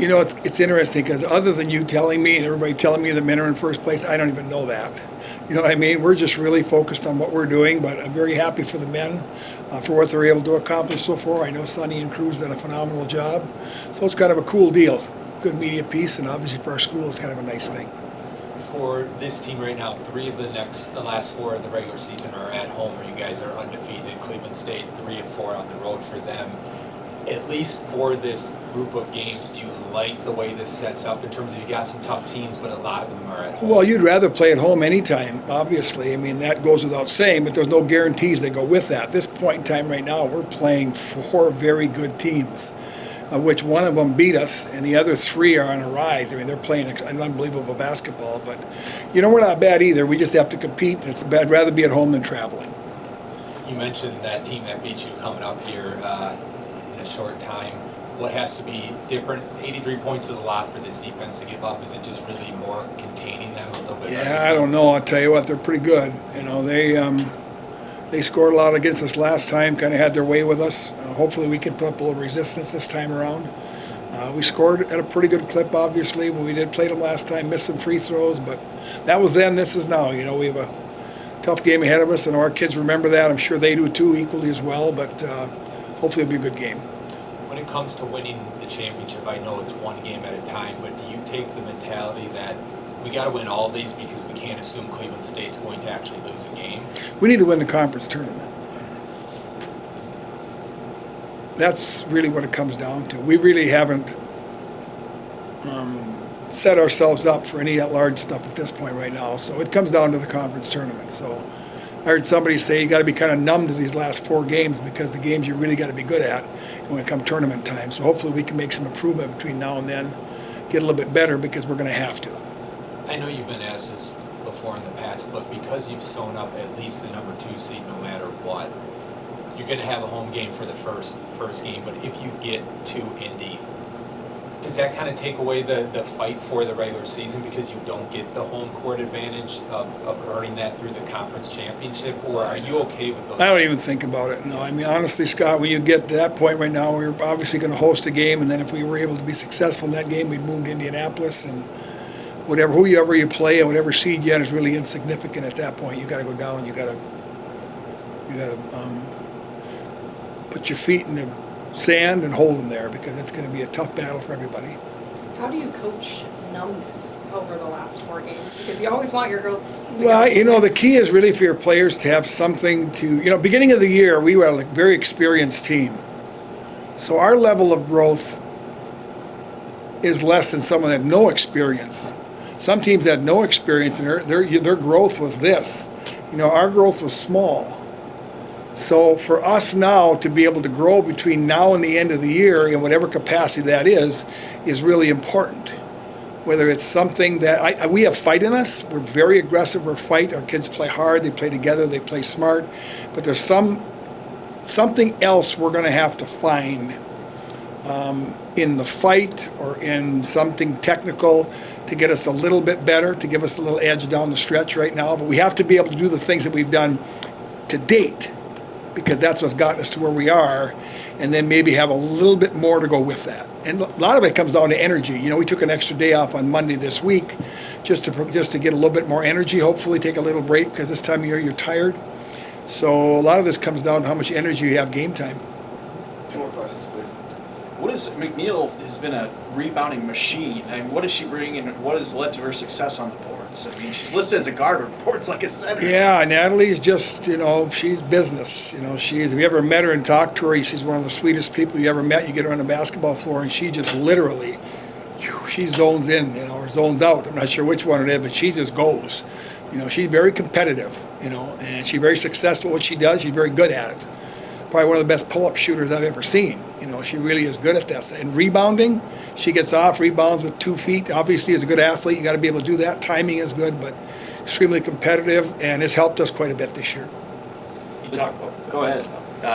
It's interesting because other than you telling me and everybody telling me the men are in first place, I don't even know that. You know what I mean? We're just really focused on what we're doing, but I'm very happy for the men, for what they're able to accomplish so far. I know Sonny and Cruz did a phenomenal job. So it's kind of a cool deal. Good media piece, and obviously for our school, it's kind of a nice thing. For this team right now, the last 4 of the regular season are at home, where you guys are undefeated. Cleveland State, 3 and 4 on the road for them. At least for this group of games, do you like the way this sets up in terms of you got some tough teams, but a lot of them are at home? Well, you'd rather play at home anytime, obviously. I mean, that goes without saying, but there's no guarantees that go with that. At this point in time right now, we're playing 4 very good teams, of which one of them beat us, and the other 3 are on a rise. I mean, they're playing an unbelievable basketball, but, we're not bad either. We just have to compete. I'd rather be at home than traveling. You mentioned that team that beat you coming up here in a short time. What has to be different? 83 points is a lot for this defense to give up. Is it just really more containing them a little bit? Yeah, I don't know. I'll tell you what, they're pretty good. They scored a lot against us last time, kind of had their way with us. Hopefully we can put up a little resistance this time around. We scored at a pretty good clip, obviously, when we did play them last time, missed some free throws, but that was then, this is now. We have a tough game ahead of us, and our kids remember that. I'm sure they do too, equally as well, but hopefully it'll be a good game. When it comes to winning the championship, I know it's one game at a time, but do you take the mentality that we got to win all these because we can't assume Cleveland State's going to actually lose a game? We need to win the conference tournament. That's really what it comes down to. We really haven't set ourselves up for any at-large stuff at this point right now, so it comes down to the conference tournament. So I heard somebody say you got to be kind of numb to these last 4 games because the games you really got to be good at when it comes tournament time. So hopefully we can make some improvement between now and then, get a little bit better because we're going to have to. I know you've been asked this before in the past, but because you've sewn up at least the number 2 seed no matter what, you're going to have a home game for the first game. But if you get to Indy, does that kind of take away the fight for the regular season because you don't get the home court advantage of earning that through the conference championship? Or are you okay with those? I don't even think about it, no. I mean, honestly, Scott, when you get to that point right now, we're obviously going to host a game, and then if we were able to be successful in that game, we'd move to Indianapolis, and whoever you play and whatever seed you have is really insignificant at that point. You got to go down. You got to put your feet in the sand and hold them there because it's going to be a tough battle for everybody. How do you coach numbness over the last 4 games? Because you always want your girl. Well, the key is really for your players to have something to, beginning of the year, we were a very experienced team. So our level of growth is less than someone that had no experience. Some teams had no experience, and their growth was this. Our growth was small. So for us now to be able to grow between now and the end of the year in whatever capacity that is really important. Whether it's something that we have fight in us, we're very aggressive, we're fight. Our kids play hard, they play together, they play smart. But there's something else we're going to have to find in the fight or in something technical to get us a little bit better, to give us a little edge down the stretch right now. But we have to be able to do the things that we've done to date, because that's what's gotten us to where we are, and then maybe have a little bit more to go with that. And a lot of it comes down to energy. We took an extra day off on Monday this week just to get a little bit more energy, hopefully take a little break because this time of year you're tired. So a lot of this comes down to how much energy you have game time. 2 more questions, please. McNeil has been a rebounding machine. I mean, what does she bring and what has led to her success on the boards? I mean, she's listed as a guard, but boards like a center. Yeah, Natalie's just, she's business. If you ever met her and talked to her, she's one of the sweetest people you ever met. You get her on the basketball floor, and she just literally, she zones in, or zones out. I'm not sure which one it is, but she just goes. She's very competitive, and she's very successful at what she does. She's very good at it. Probably one of the best pull-up shooters I've ever seen. She really is good at that. And rebounding, she gets off, rebounds with 2 feet. Obviously, as a good athlete, you got to be able to do that. Timing is good, but extremely competitive, and it's helped us quite a bit this year. Go ahead.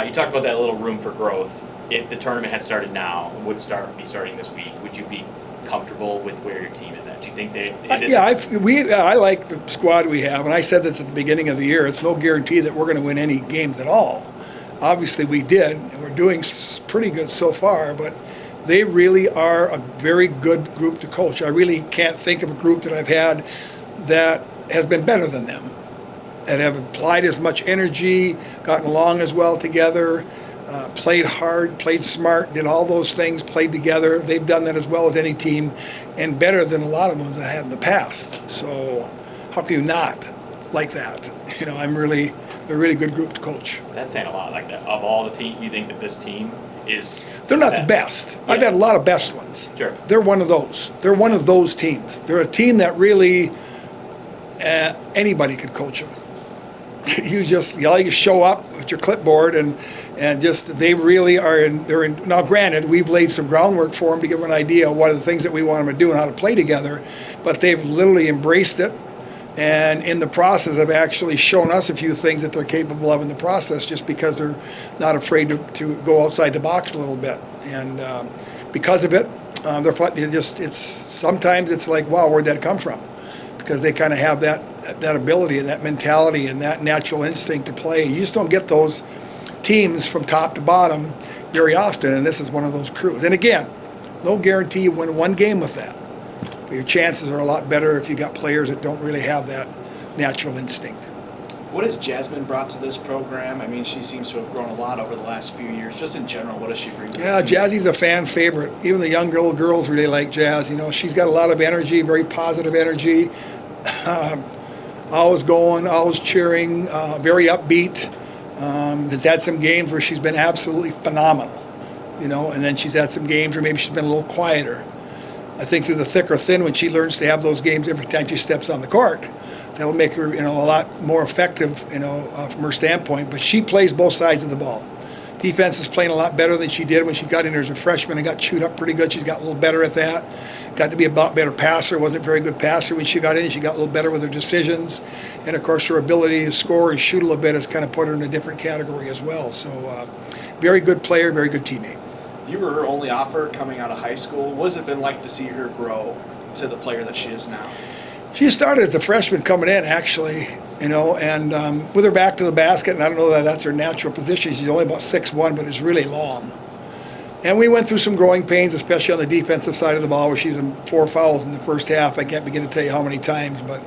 You talked about that little room for growth. If the tournament had started now, would be starting this week, would you be comfortable with where your team is at? Do you think I like the squad we have, and I said this at the beginning of the year. It's no guarantee that we're going to win any games at all. Obviously we did, and we're doing pretty good so far, but They really are a very good group to coach. I really can't think of a group that I've had that has been better than them, that have applied as much energy, gotten along as well together, played hard, played smart, did all those things, played together. They've done that as well as any team, and better than a lot of ones I had in the past. So how can you not like that? You know, they're a really good group to coach. That's saying a lot. Like that, of all the team, you think that this team is? They're not the best. I've had a lot of best ones. Sure. They're one of those. They're one of those teams. They're a team that really anybody could coach them. You show up with your clipboard and just they really are now granted, we've laid some groundwork for them to give them an idea of what are the things that we want them to do and how to play together, but they've literally embraced it, and in the process have actually shown us a few things that they're capable of in the process, just because they're not afraid to go outside the box a little bit, and because of it, they're fun. Sometimes it's like, wow, where'd that come from? Because they kind of have that ability and that mentality and that natural instinct to play. You just don't get those teams from top to bottom very often, and this is one of those crews. And again, no guarantee you win one game with that, but your chances are a lot better if you got players that don't really have that natural instinct. What has Jasmine brought to this program? I mean, she seems to have grown a lot over the last few years. Just in general, what does she bring to Yeah, this team? Jazzy's a fan favorite. Even the young little girls really like Jazz. You know, she's got a lot of energy, very positive energy. Always going, always cheering, very upbeat. Has had some games where she's been absolutely phenomenal, you know, and then she's had some games where maybe she's been a little quieter. I think through the thick or thin, when she learns to have those games every time she steps on the court, that'll make her, you know, a lot more effective, you know, from her standpoint. But she plays both sides of the ball. Defense is playing a lot better than she did when she got in there as a freshman and got chewed up pretty good. She's got a little better at that. Got to be a better passer. Wasn't a very good passer when she got in. She got a little better with her decisions. And, of course, her ability to score and shoot a little bit has kind of put her in a different category as well. So, very good player, very good teammate. You were her only offer coming out of high school. What has it been like to see her grow to the player that she is now? She started as a freshman coming in, actually, you know, and with her back to the basket, and I don't know that that's her natural position. She's only about 6'1", but is really long. And we went through some growing pains, especially on the defensive side of the ball, where she's in 4 fouls in the first half. I can't begin to tell you how many times, but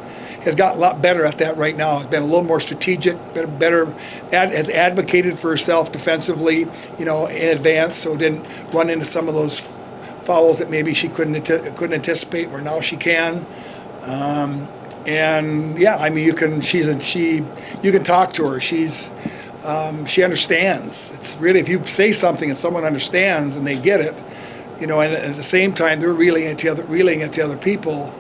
has gotten a lot better at that right now. Has been a little more strategic, has advocated for herself defensively, you know, in advance, so didn't run into some of those fouls that maybe she couldn't anticipate, where now she can. And yeah, I mean, you can talk to her. She understands. It's really, if you say something and someone understands and they get it, you know, and at the same time they're relaying it to other people,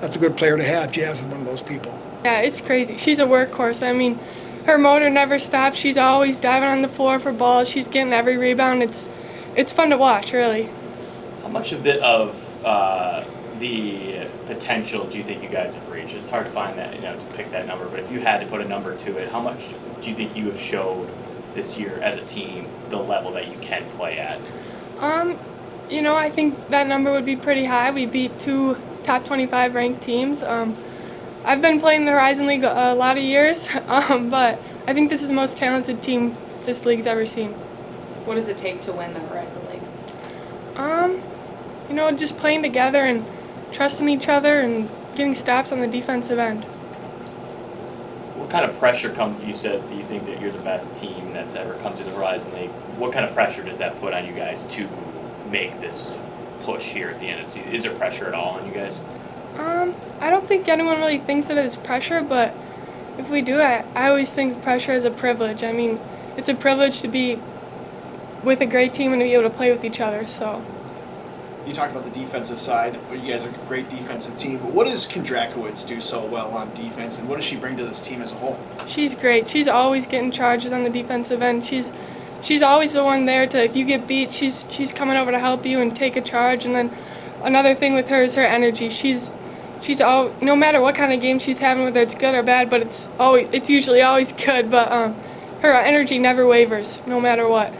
that's a good player to have. Jazz is one of those people. Yeah, it's crazy. She's a workhorse. I mean, her motor never stops. She's always diving on the floor for balls. She's getting every rebound. It's fun to watch, really. How much of the potential do you think you guys have reached? It's hard to find that, you know, to pick that number, but if you had to put a number to it, how much do you think you have showed this year as a team, the level that you can play at? You know, I think that number would be pretty high. We beat 2 top 25 ranked teams. I've been playing the Horizon League a lot of years, but I think this is the most talented team this league's ever seen. What does it take to win the Horizon League? You know, just playing together and trusting each other and getting stops on the defensive end. What kind of pressure you said that you think that you're the best team that's ever come to the Horizon League. What kind of pressure does that put on you guys to make this push here at the end of the season? Is there pressure at all on you guys? I don't think anyone really thinks of it as pressure, but if we do, I always think of pressure as a privilege. I mean, it's a privilege to be with a great team and to be able to play with each other, so. You talked about the defensive side. You guys are a great defensive team. But what does Kondrakowicz do so well on defense, and what does she bring to this team as a whole? She's great. She's always getting charges on the defensive end. She's always the one there to, if you get beat, she's coming over to help you and take a charge. And then another thing with her is her energy. She's no matter what kind of game she's having, whether it's good or bad, but it's usually always good. But her energy never wavers, no matter what.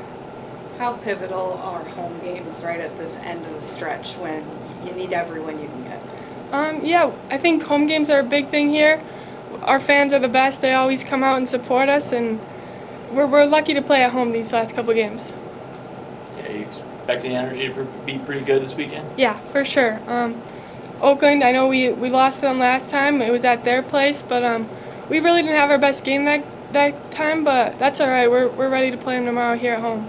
How pivotal are home games right at this end of the stretch when you need everyone you can get? Yeah, I think home games are a big thing here. Our fans are the best. They always come out and support us, and we're lucky to play at home these last couple games. Yeah, expecting energy to be pretty good this weekend? Yeah, for sure. Oakland, I know we lost to them last time. It was at their place, but we really didn't have our best game that time. But that's all right. We're ready to play them tomorrow here at home.